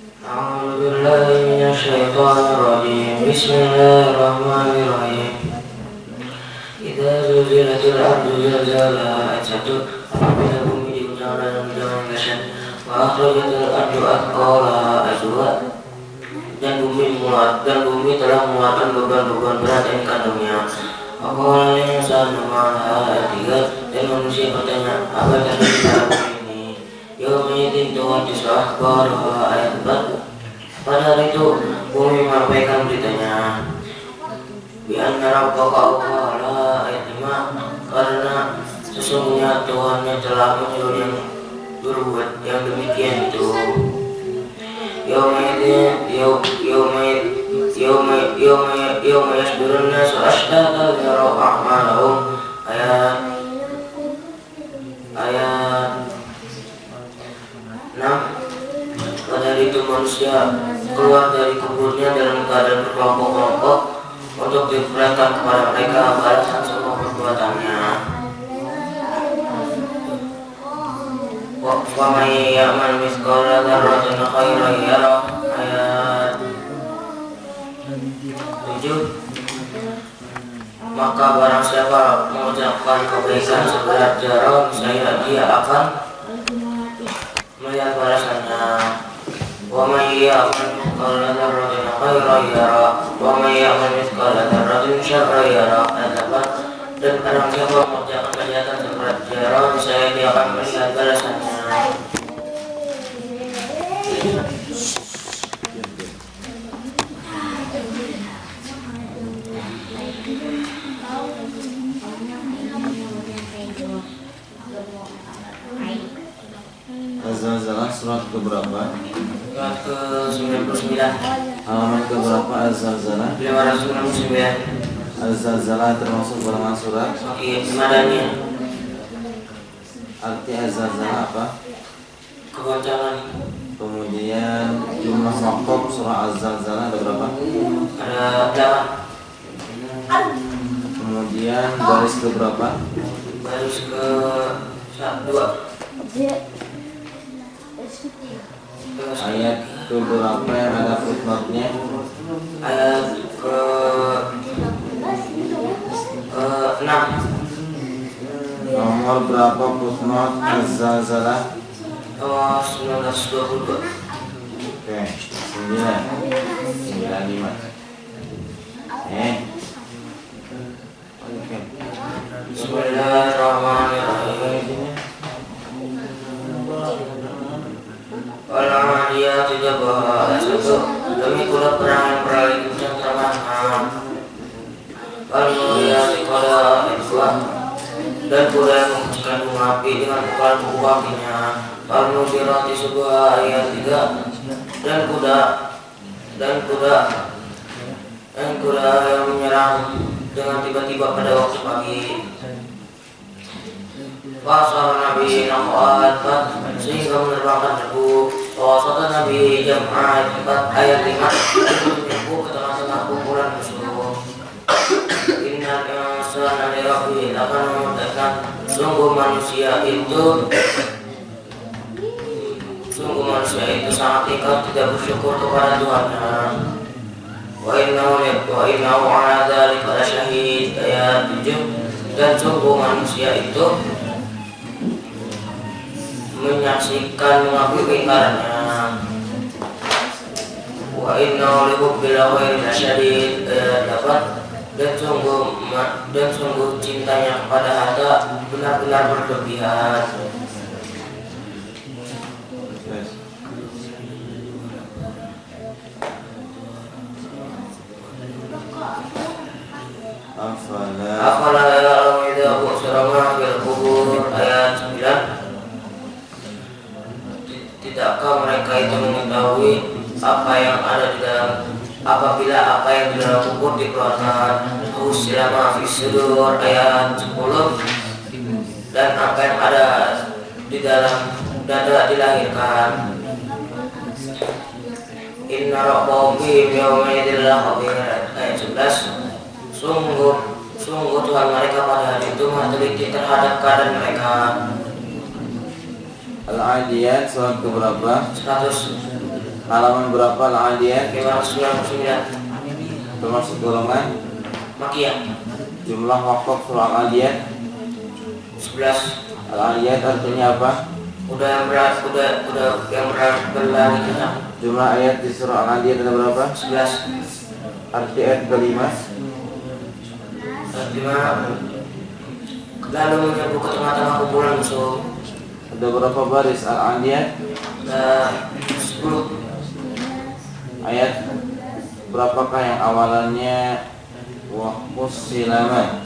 أعوذ بالله من الشيطان الرجيم بسم الله الرحمن الرحيم إذا زلزلت الأرض زلزالها apabila bumi diguncang dalam genggaman wa akhrajatil ardu athqalaha dan bumi telah mengeluarkan beban-beban berat yang kandungnya. Apabila insanu ma'alaha dan manusia bertanya, apa yang terjadi pada bumi ini? Yawma'idin tuhadditsu akhbaraha ayat 4. Pada hari itu bumi menyampaikan beritanya. Bi anna rabbaka awwala ayat 5. Karena sesungguhnya Tuhannya telah menyuruh yang berbuat yang demikian itu. Yawma yasdurun nasu ashtatan liyaraw a'malahum ayat 6. Pada hari itu manusia keluar dari kuburnya dalam keadaan berkelompok-kelompok untuk diperlihatkan kepada mereka balasan semua perbuatannya. Wa may ya'mal mithqala dzarratin khairan yarah ayat 7. Maka barang siapa mengucapkan kebaikan seberat zarah, niscaya dia akan melihat balasannya. Wa may ya'mal mithqala dzarratin khairan yarah wa may ya'mal mithqala dzarratin syarran yarah ayat 8. Dan barang siapa mengerjakan kejahatan seberat zarah, niscaya dia akan melihat balasannya. Az-Zalzalah surat keberapa? Surat ke-99. Halaman keberapa Az-Zalzalah? 599. Az-Zalzalah termasuk golongan surat Madaniyah. Arti Az-Zalzalah apa? Kegoncangan. Kemudian jumlah waqaf surah Az-Zalzalah ada berapa? Ada 8. Kemudian baris keberapa? Baris ke-2. Ayat keberapa yang ada footnote-nya? Ayat ke-6. Nomor berapa footnote Az-Zalzalah? 1922. Oke, 95. Oke. Bismillahirrahmanirrahim. Al-Adiyati Jabah ayat 1. Demi kuda perang yang berlari kencang termaham. Al-Muriyati Qada ayat 2. Dan kuda yang menghentikan bunga api dengan pukulan buku apinya. Al-Muriyati Subah ayat 3. Dan kuda yang menyerang dengan tiba-tiba pada waktu pagi. Pasal Nabi Nahuat 4 sehingga menerbangkan debu. Wasatan Nabi Jam'at 4 ayat 5 debu ke tengah-tengah kumpulan musuh. Innal insana li rabbih akan memudahkan. Sungguh manusia itu sangat ingkar tidak bersyukur kepada Tuhannya. Wa innahu ala dzalika lasyahid ayat 7. Dan sungguh manusia itu menyaksikan mengakui keingkarannya. Wa innahu li hubbil khairi lasyadid ayat 8. Dan sungguh cintanya kepada harta benar-benar berlebihan. Afala ya'lamu idza bu'thira ma fil qubur ayat 9. Tidakkah mereka itu mengetahui apa yang ada di dalam apabila apa yang di dalam kubur dikeluarkan. Usila ma fis sudur ayat 10. Dan apa yang ada di dalam dada dilahirkan. Inna rabbahum bihim yawma idzin lakhabir ayat 11. Sungguh Tuhan mereka pada hari itu teliti terhadap keadaan mereka. Al-Adiyat surat keberapa? 100. Halaman berapa Al-Adiyat? 599. Termasuk golongan. Makiyah. Jumlah wakaf surah Al-Adiyat 11. Al-Adiyat artinya apa? Udah yang berlari kita. Jumlah ayat di surah Al-Adiyat ada berapa? 11. Arti ayat kelima. Lalu menyerbu ke tengah-tengah kumpulan musuh. Ada berapa baris Al-Adiyat? 10. Ayat berapakah yang awalannya Fussilat?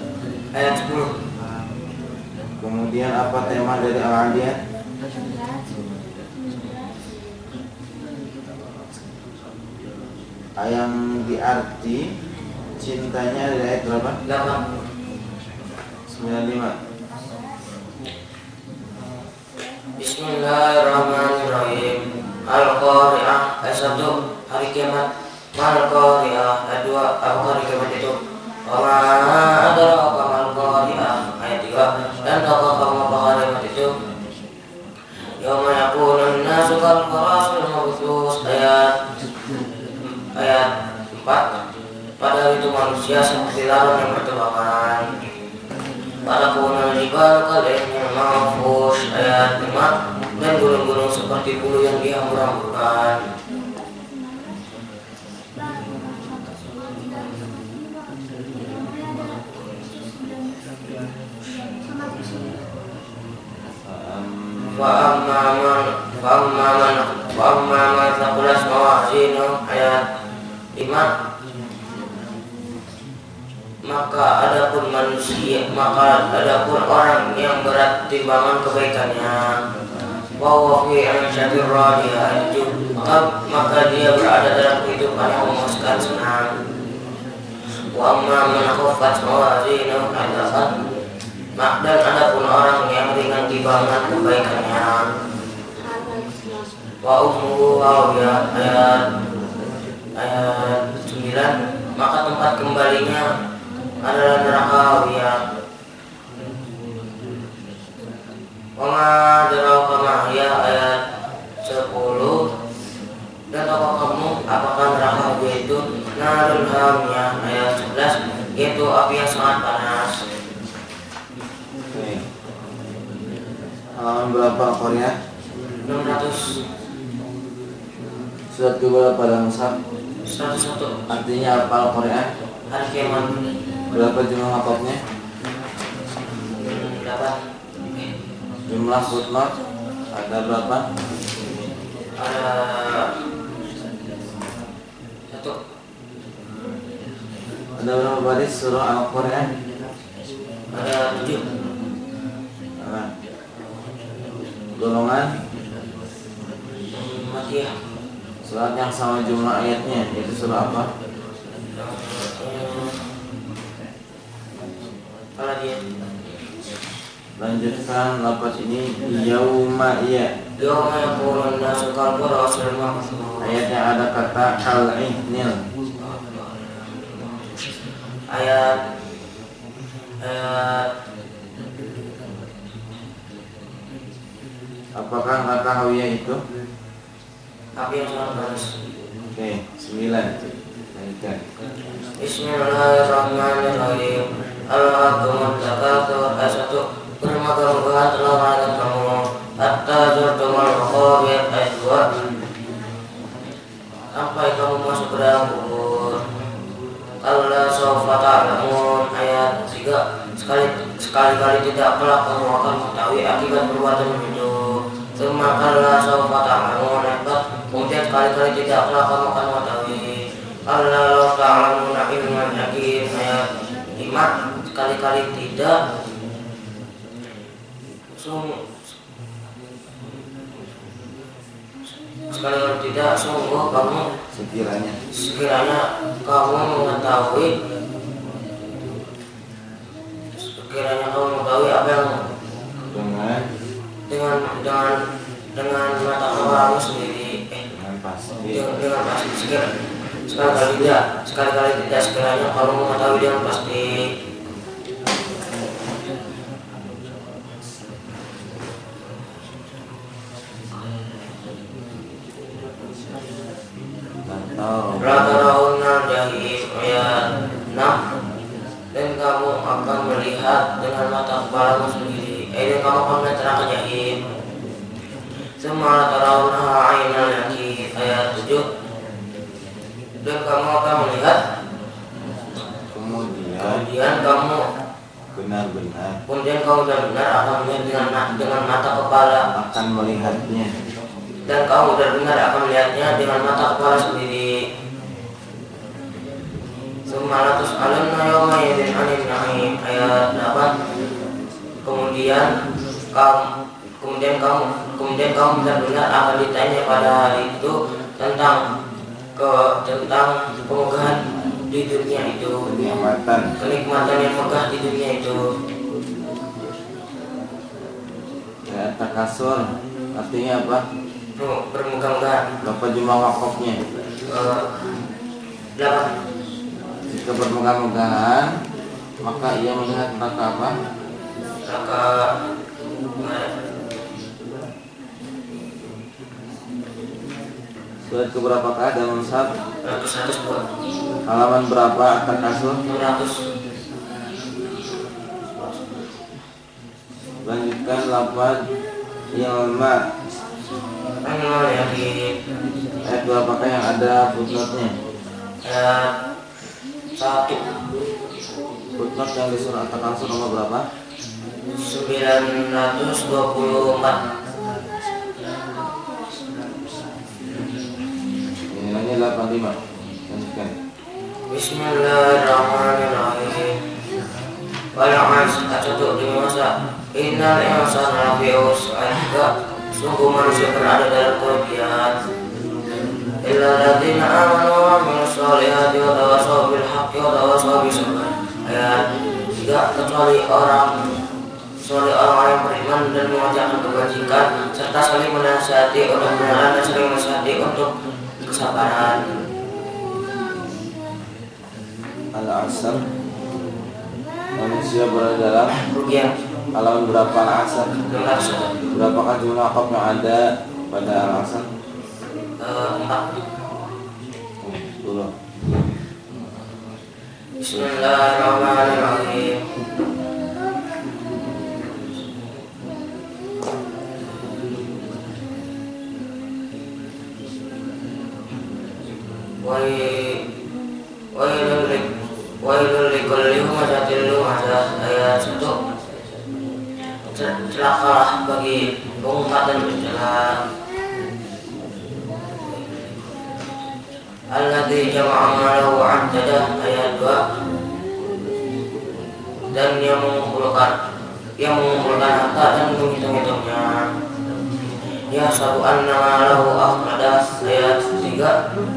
Ayat 10. Kemudian apa tema dari Al-Adiyat? Yang diarti cintanya dari ayat berapa? 8. 95. Bismillahirrahmanirrahim. Al-Qari'ah. Ayat 1. Hari kiamat. Al-Qari'ah. Ayat 2. Apa hari kiamat itu? Wa ma adraka mal qari'ah. Ayat 3. Dan tahukah kamu apa hari kiamat itu? Yauma yakunun nasu kal farasil mabthus. Ayat 4. Pada hari itu manusia seperti laron yang berterbangan. Pada kunal jibal kalihnya mahfuz. Ayat 5. Dan gunung-gunung seperti bulu yang dihambur-hamburkan. Fa'amman thaqulat mawazinuhu. Ayat 5. Maka adapun orang yang berat timbangan kebaikannya, bahwa fi 'ishatir radiyah, maka dia berada dalam kehidupan yang memuaskan, senang. Wa amma man khaffat mawazinuhu. Dan adapun orang yang ringan timbangan kebaikannya, wa ummuhu hawiyah. Ayat 9. Maka tempat kembalinya adalah neraka hawiyah. Wa ma adraka ma hiya. Ayat 10. Dan tahukah kamu apakah neraka hawiyah itu? Narun hamiyah. Ayat 11. Yaitu api yang sangat panas. Halaman berapa Korea? 600. Surat kedua pada mushaf. 101. Artinya apa Al-Quran? Hari kiamat. Berapa jumlah wakafnya? 8. Jumlah footnote ada berapa? Ada 1. Ada berapa baris surah Al-Quran? Ada 7. Golongan Makiyah. surat yang sama jumlah ayatnya itu surah apa? Kalau dia Lanjutkan lapas ini. Yauma iya. Yauma yakunun nasu kal farasil mabthus. Ayat yang ada kata al-ihnil. Ayat Apakah neraka hawiyah itu? api yang sangat panas. Oke, 9. Lanjutkan. Bismillahirrahmanirrahim. Al-haqumut takatsur. Ayat 1. Bermegah-megahan telah menghadap kamu hatta zurtumul maqabir. Ayat 2. Sampai kamu masuk ke dalam kubur. Kalla sawfa ta'lamun. Ayat 3. Sekali-kali tidak kelak kamu akan mengetahui akibat perbuatan itu. Tsumma kalla sawfa ta'lamun. Ayat 4. Kemudian sekali-kali tidak kelak kamu akan mengetahui. Kalla law ta'lamuna ilmal yaqin. Ayat 5. Sekali-kali tidak sekali-kali tidak sungguh kamu sekiranya kamu mengetahui apa yang dengan mata kamu sendiri, dengan pasti sekali-kali tidak sekiranya kamu mengetahui dengan pasti. Ratarawna jahim ayat 6. Dan kamu akan melihat dengan mata kepalamu sendiri. Dan kamu akan melihat neraka jahim. Semua ratarawna ainal yakin ayat 7. Dan kamu akan melihat, kemudian kamu benar-benar akan melihat dengan mata kepala, akan melihatnya, dan kamu benar-benar akan melihatnya dengan mata kepala sendiri. Sumalatus alamna yawma yadin anin na'im ayat 8. Kemudian kamu benar-benar akan ditanya pada hari itu tentang kemegahan di dunia itu, kenikmatan yang megah di dunia itu. Ya, takasur artinya apa? Bermegah-megahan. Berapa jumlah wakofnya? 8. Jika bermegah-megahan, maka ia melihat neraka apa? Neraka surat keberapakah dalam mushaf? 100. Halaman berapa takasur? 600. Lanjutkan lafaz ilma. Ayat berapakah yang ada footnote-nya? Ayat 1. Footnote yang di surat At-Takasur nomor berapa? 924. Nilainya 85. Lanjutkan. Bismillahirrahmanirrahim. Wal'as acatuk di masa innal insana lafi khusr. Sungguh manusia berada dalam kerugian. Illa alladziina aamanu wa 'amilus shalihati wa tawassaw bil haqqi wa tawassaw bis sabr. Ayat 3. Kecuali orang yang beriman dan mengerjakan kebajikan serta saling menasihati untuk kebenaran dan saling menasihati untuk kesabaran. Al-Asr. Manusia berada dalam Kerugian. halaman berapa Al-Asr? 600. Berapakah jumlah wakaf yang ada pada Al-Asr? 4. 10. Bismillahirrahmanirrahim. Wailul likulli humazatin lumazah ayat 1. Celakalah bagi pengumat dan bercela. Alladzi jama'a malahu wa 'addadah ayat 2. Dan yang mengumpulkan harta dan menghitung-hitungnya. Ya sabu anna malahu akhradah ayat 3.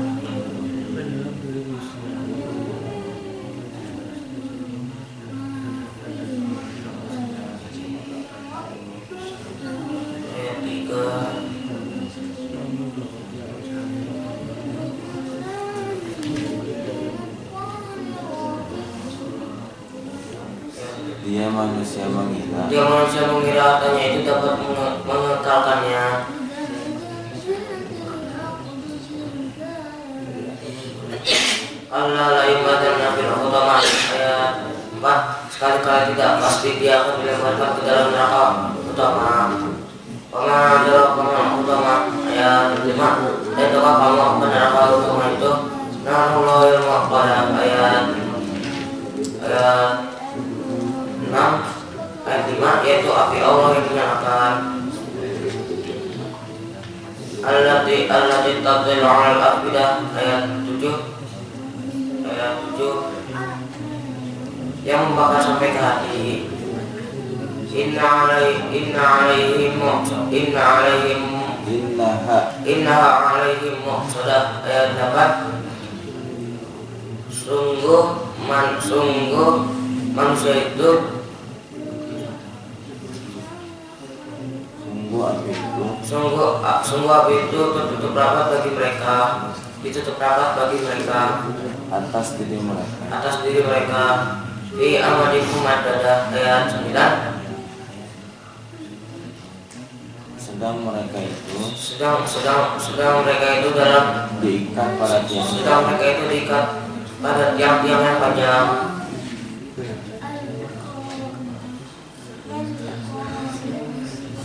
Dia manusia mengira hartanya itu dapat mengekalkannya. Allah la yumadanna fil hutama ayat 4. Sekali-kali tidak pasti dia akan dilemparkan ke dalam neraka utama. Pengadaran utama ayat 5. Dan tukar kamu akan neraka utama itu nahullahil muqaddam ayat 6. Ayat 5 yaitu api Allah yang menyalakan. Allati tadillu 'alal afidah ayat 7. Yang membakar sampai ke hati. Innaha 'alaihim muqsadah ayat 8. Sungguh manusia itu sungguh api itu tertutup rapat bagi mereka, atas diri mereka. Fi amadikum madadah ayat 9. sedang mereka itu dalam diikat pada tiang. sedang mereka itu diikat pada tiang-tiang yang panjang.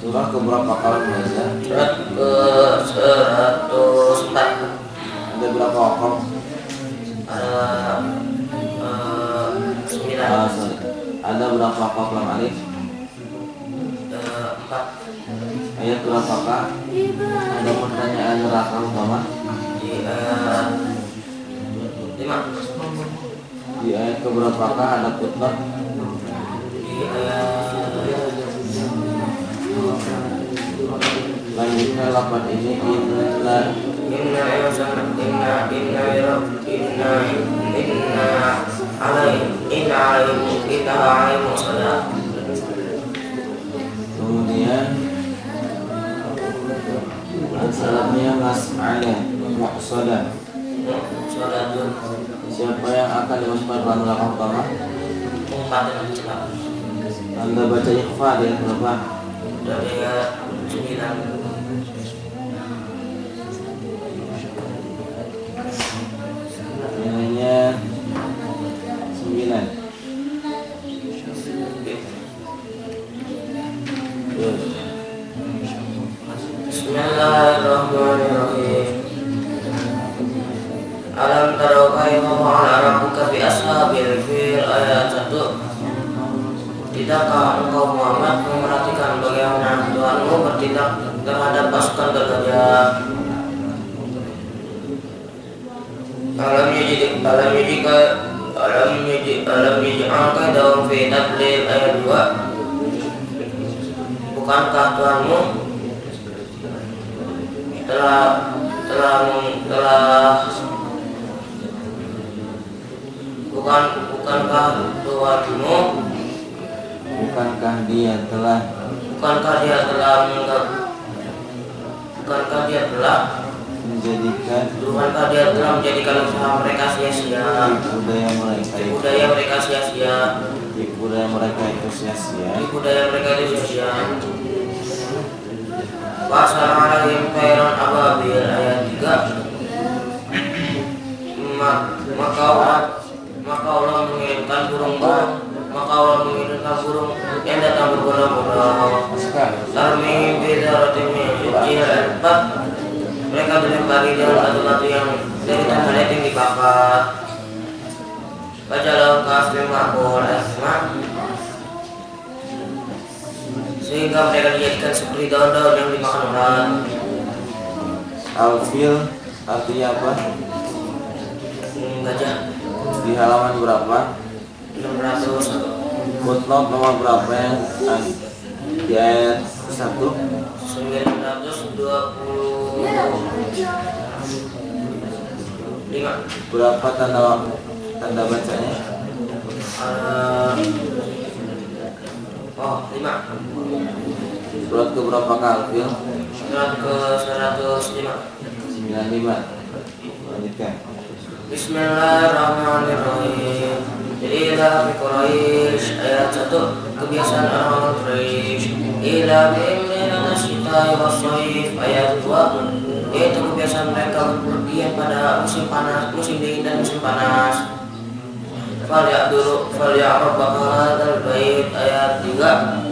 Surah keberapa kali belajar? Surat ke-104. Ada berapa wakaf? Ada 9. Sorry. Ada berapa wakaf lam alif? 4. Ayat berapakah? Ada pertanyaan neraka utama? Di ayat 5. Di ayat keberapakah ada footnote? Di ayat Lanjutnya lapan ini inna alaihi salam. Kemudian salamnya mas'ala muqsadah. Salatun Siapa yang akan dimasukkan dalam neraka utama? 4 cepat. Anda baca ikhfa di ayat berapa? Dari ayat 9. Nilainya 9. Terus Bismillahirrahmanirrahim. Alam tarau kaifa fa'ala rabbuka bi ashabil fil ayat 1. Tidakkah engkau Muhammad memperhatikan bagaimana Tuhanmu bertindak terhadap pasukan bergajah? Alam yaj'alka daum fi tadlil ayat 2. Bukankah Tuhanmu telah bukankah Tuhanmu bukankah dia telah menjadikan usaha mereka sia-sia, budaya mereka itu sia-sia. Wassalamualaikum khairan ababil ayat 3. Maka Allah mengirimkan burung yang datang berbondong-bondong. Tarmihim bidaratin min sijil ayat 4. Mereka dilempari dengan batu-batu yang dari tanah yang dibakar. Bacalah kasih makul ayat 5. Sehingga mereka dijadikan seperti daun-daun yang dimakan orang. Al-fil artinya apa? Gajah. Di halaman berapa? 600. Footnote nomor berapa yang di ayat 1? 925. Berapa tanda bacanya? 5. Surat ke berapa kali? Surat ke-105. 95. Lanjutkan. Bismillahirrahmanirrahim. Ila fi Quraisy ayat 1. Kebiasaan orang Quraisy. Ila bi'imlina nasyita wassaif ayat 2. Yaitu kebiasaan mereka berpergian pada musim panas, musim dingin dan musim panas. Falya'rab hadzal bait ayat 3.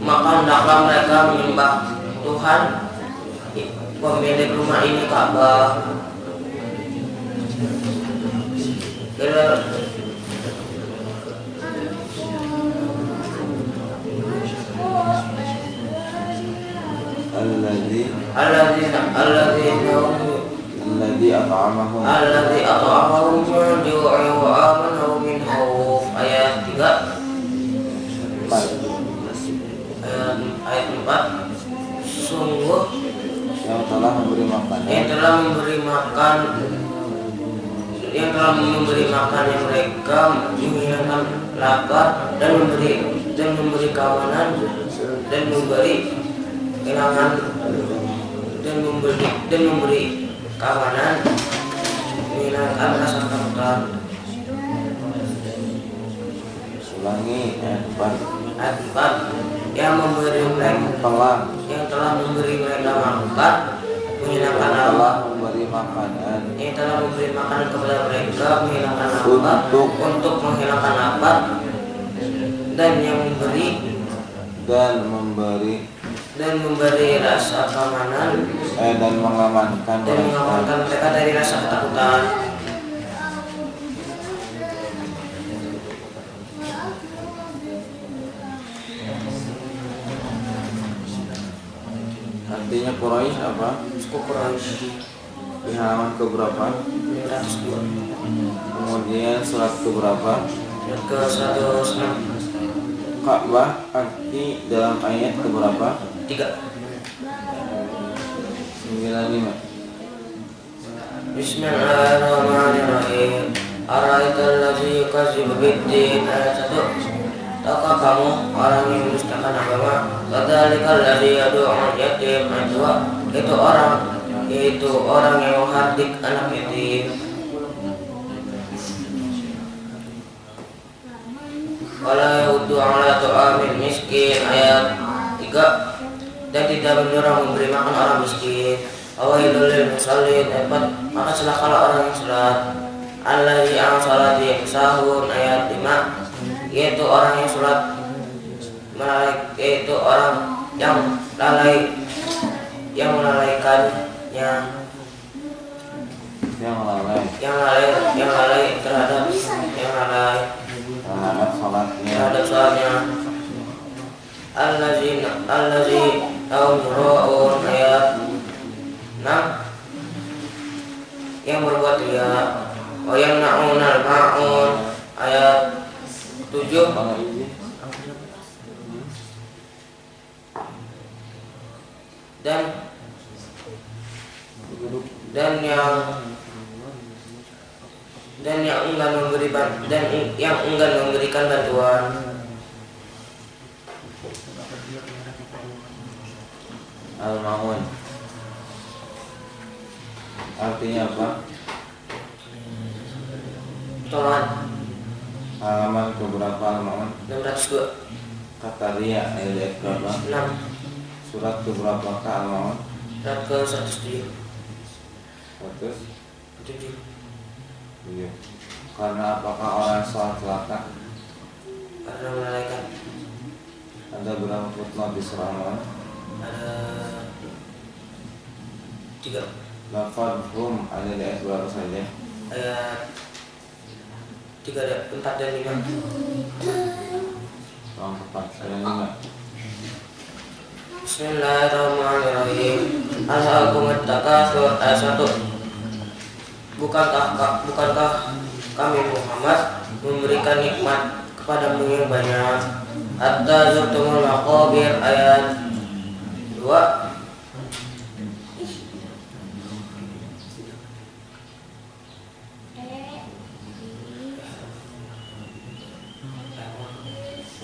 Maka hendaklah mereka menyembah Tuhan pemilik rumah ini Ka'bah. Alladzi at'amahum min ju'in wa amanahum min khauf ayat 3. Ayat 4. Sungguh yang telah memberi makan yang mereka menghilangkan lapar dan memberi kawanan dan memberi kehilangan dan memberi kawanan menghilangkan rasa ketakutan. Ulangi ayat 4. Ayat 4. yang memberi mereka yang telah memberi mereka makan, menghilangkan telah nafkah, memberi makanan yang telah memberi makanan kepada mereka, menghilangkan nafkah untuk menghilangkan nafkah, dan yang memberi rasa keamanan dan mengamankan mereka dari rasa ketakutan. Artinya Quraisy apa? Suku Quraisy. Di halaman keberapa? 502. Kemudian surat keberapa? Surat ke 106. Ka'bah arti dalam ayat keberapa? 3. 95. Bismillahirrahmanirrahim. Ara'aital ladzi yukadzibu biddin. Ayat 1. Tahukah kamu orang yang mendustakan agama? Kadzalikal ladzi yad'ul yatim. Ayat 2. Yaitu orang yang menghardik anak yatim. Wala yahuddu ala tu'amil miskin. Ayat 3. Dan tidak menyuruh memberi makan orang miskin. Awailul lil musallin. Ayat 4. Maka celakalah orang yang salat. Allazi an salati yaksahun. Ayat 5. Yaitu orang yang salat yaitu orang yang melalaikannya, yang lalai terhadap salatnya. Allazi taumurun. Ayat 6. Yang berbuat riya. Wa yamna'unal ma'un. Ayat 7. Dan yang enggan memberikan bantuan. Al-Ma'un artinya apa? Tolong. Halaman keberapa Al-Ma'un? 602. Kata Ria ayat berapa? 6. Surat keberapa Al-Ma'un? Surat ke 107. 107. Iya. Karena apakah orang sholat celaka? Karena melalaikan. Ada berapa footnote di surah Al-Ma'un? Ada 3. Lafadhum ada di ayat berapa saja? Ayat 3, 4 dan 5. Tolong 4 dan 5. Bismillahirrahmanirrahim. Alhaakumut takatsur. Ayat 1. Bukankah kami Muhammad memberikan nikmat kepadamu yang banyak hatta zurtumul maqabir. Ayat 2.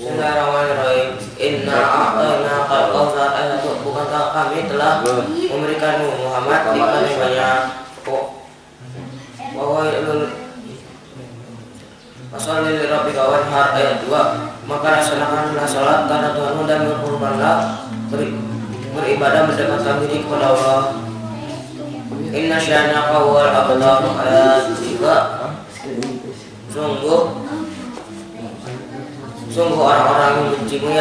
Bismillahirrahmanirrahim. Inna a'tainaka al-kautsar. Ayat 1. Bukankah kami telah memberikanmu Muhammad nikmat yang banyak? Washolli li rabbika wanhar. Ayat 2. Maka laksanakanlah salat karena Tuhanmu dan berkurbanlah, beribadah mendekatkan diri kepada Allah. Inna syani'aka huwal abtar. Ayat 3. Sungguh orang-orang yang membencimu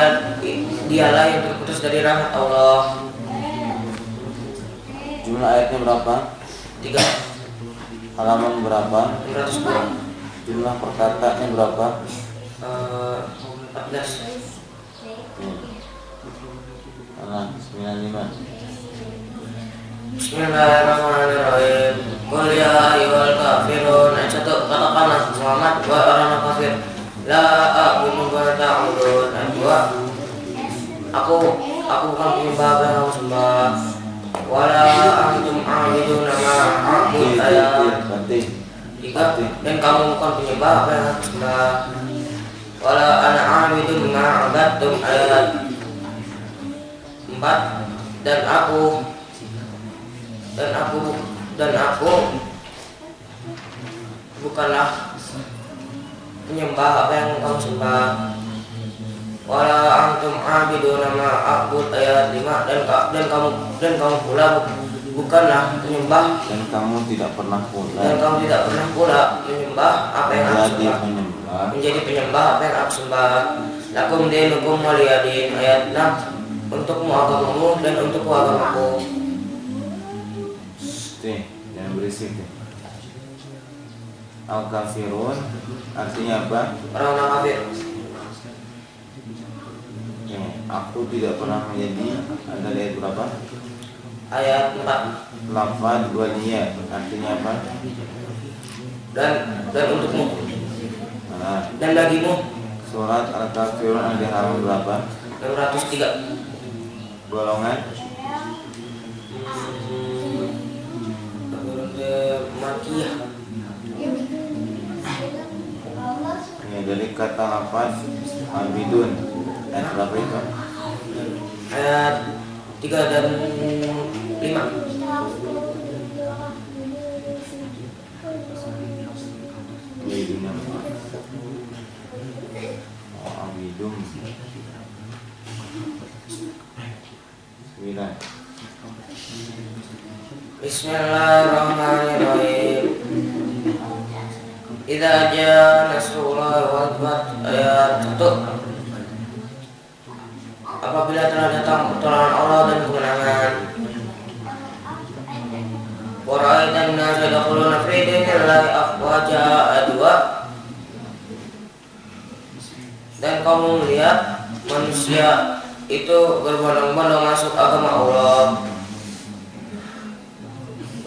dialah yang terputus dari rahmat Allah. Jumlah ayatnya berapa? 3. Halaman berapa? 602. Jumlah perkataannya berapa? 14. Nah, 95. Bismillahirrahmanirrahim. Qul ya ayyuhal kafirun. Ayat 1. Katakanlah Muhammad, wahai orang kafir, la a'budu ma ta'budun. Ayat 2. Aku bukan penyembah apa yang kamu sembah. Wala antum a'buduna ma a'bud. Ayat 3. Dan kamu bukan penyembah apa yang aku sembah. Wala ana a'budun ma a'badtum. Ayat 4. Dan aku bukanlah penyembah apa yang kamu sembah. wala antum abiduna ma a'bud ayat 5 dan kamu pula bukanlah menyembah dan kamu tidak pernah pula menyembah apa yang aku sembah menjadi penyembah apa yang aku sembah. Lakum dinukum waliyadin ayat 6 untukmu agamamu dan untukku agamaku. Jangan berisik. Al-kafirun artinya apa? Orang-orang kafir. Aku tidak pernah menjadi. Ada ayat berapa? Ayat 4. Lafaz waliyah artinya apa? Dan untukmu dan bagimu. Surat Al-Kafirun ada halaman berapa? 603. Golongan Makiyah. dari kata lafaz abidun. Ayat berapa itu? Ayat 3 dan 5. Abidun. Abidum 9. Bismillahirrahmanirrahim. Idza jaa nasrullah wal fath ayat 1. Apabila telah datang pertolongan Allah dan kemenangan. Wa ra'aitan nasa yadkhuluna fi dinillahi afwaja ayat 2. Dan kamu melihat manusia itu berbondong-bondong masuk agama Allah.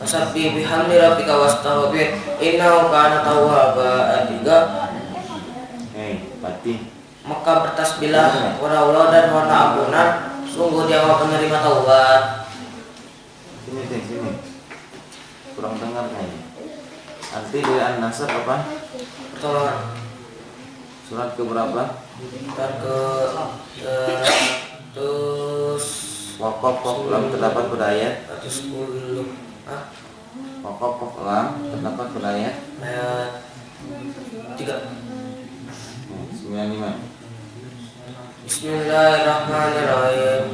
Wasabbih bihamdi rabbika wastaghfir innahu kana tawwaba ayat 3. Pati. Maka bertasbihlah kepada Allah dan mohonlah ampunan, sungguh Dia Maha penerima taubat. Sini. Kurang dengar kayaknya. Arti dari An-Nasr apa? Pertolongan. Surat ke berapa? Surat ke 100. Waqaf lam terdapat pada ayat 110. Waqaf lam terdapat pada ayat Ayat 3. 95. Bismillahirrahmanirrahim.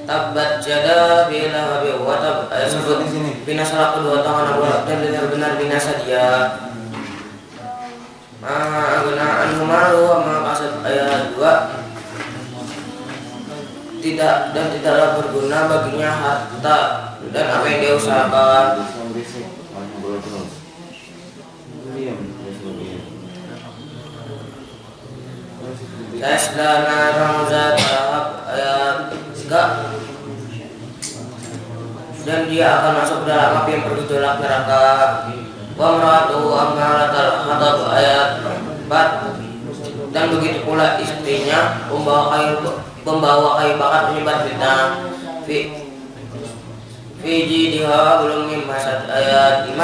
Tabbat jada bila habi wa tab ayat 1. Binasalah kedua tangan Abu Lahab dan benar-benar binasa dia. Ma'agna anhu malu wa ma'asad ayat 2. Tidaklah berguna baginya harta dan apa yang dia usahakan. Yasla naran zata ayat 3. Dan dia akan masuk ke dalam api yang bergejolak neraka. Wa maratuhu ammaratal hatab ayat 4. Dan begitu pula istrinya pembawa kayu bakar penyebar fitnah. Fi jidha belum mimasat ayat 5.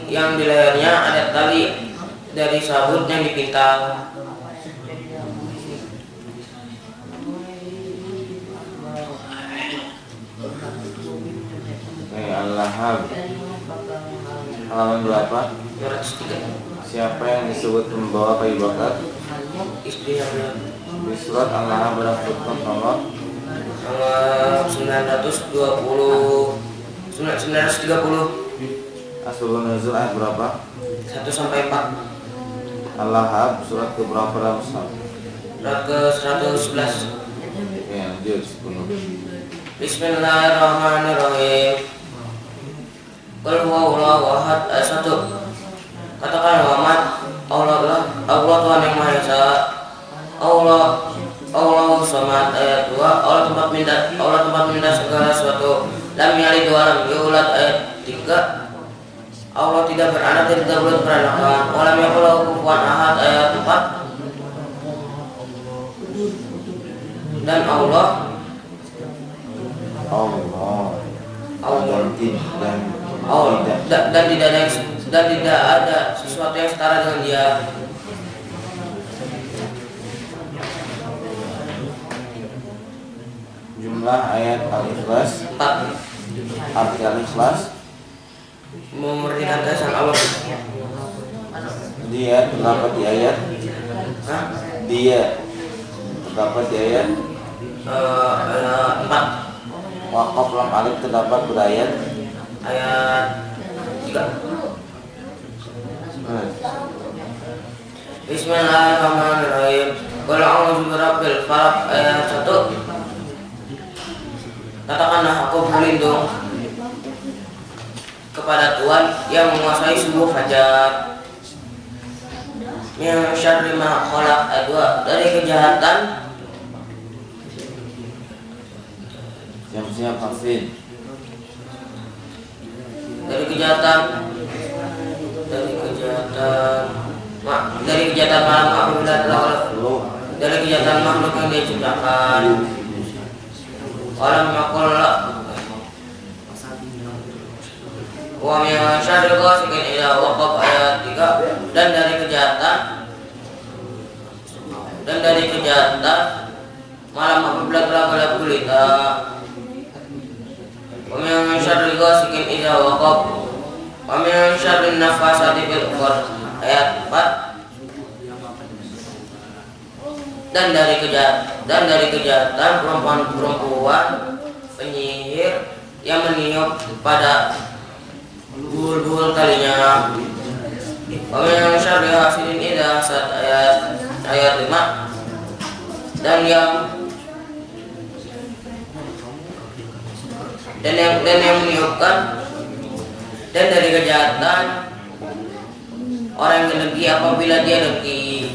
Yang di lehernya ada tali dari sabut yang dipintal. Al-Lahab halaman berapa? 203. Siapa yang disebut membawa kayu bakar? Istri yang Di surat Al-Lahab berafirman Allah 930. Asbabun nuzul ayat berapa? 1 sampai 4. Al-Lahab surat ke berapa dalam Surat? Surat ke 111. Lanjut 10. Bismillahirrahmanirrahim. Qul huwallahu ahad ayat 1. Katakan Muhammad, Allah Tuhan yang Maha Esa. Allahu Samad ayat 2. Allah tempat minta segala sesuatu. Lam yalid wa lam yulad ayat 3. Allah tidak beranak dan tidak boleh beranakan. Wa lam yakul lahu kufuwan ahad ayat 4. Dan Allah dan tidak ada sesuatu yang setara dengan Dia. Jumlah ayat Al-Ikhlas 4. Arti Al-Ikhlas Memurnikan keesaan Allah. Dia terdapat di ayat. Hah? Dia terdapat di ayat. Ayat 4. Waqaf lam alif terdapat pada ayat. Ayat 3. Bismillahirrahmanirrahim. Qul a'udzu birabbil falaq ayat 1. Katakanlah aku berlindung kepada Tuhan yang menguasai subuh fajar. Min syarri ma khalaq ayat 2. Dari kejahatan Siap-siap hafid. dari kejahatan malam apabila telah dari kejahatan makhluk yang dia ciptakan. Alam yaqul wa min syarri ghasiqin idza waqab ayat 3. Dan dari kejahatan malam apabila telah gelap gulita. Wa min syarri ghasiqin idza waqab wa min syarri nafasati fil 'uqad ayat 4. Dan dari kejahatan perempuan penyihir yang meniup pada buul-buul talinya. Wa min syarri hasidin idza hasad ayat 5. Dan yang meniupkan. Dan dari kejahatan orang yang dengki apabila dia dengki.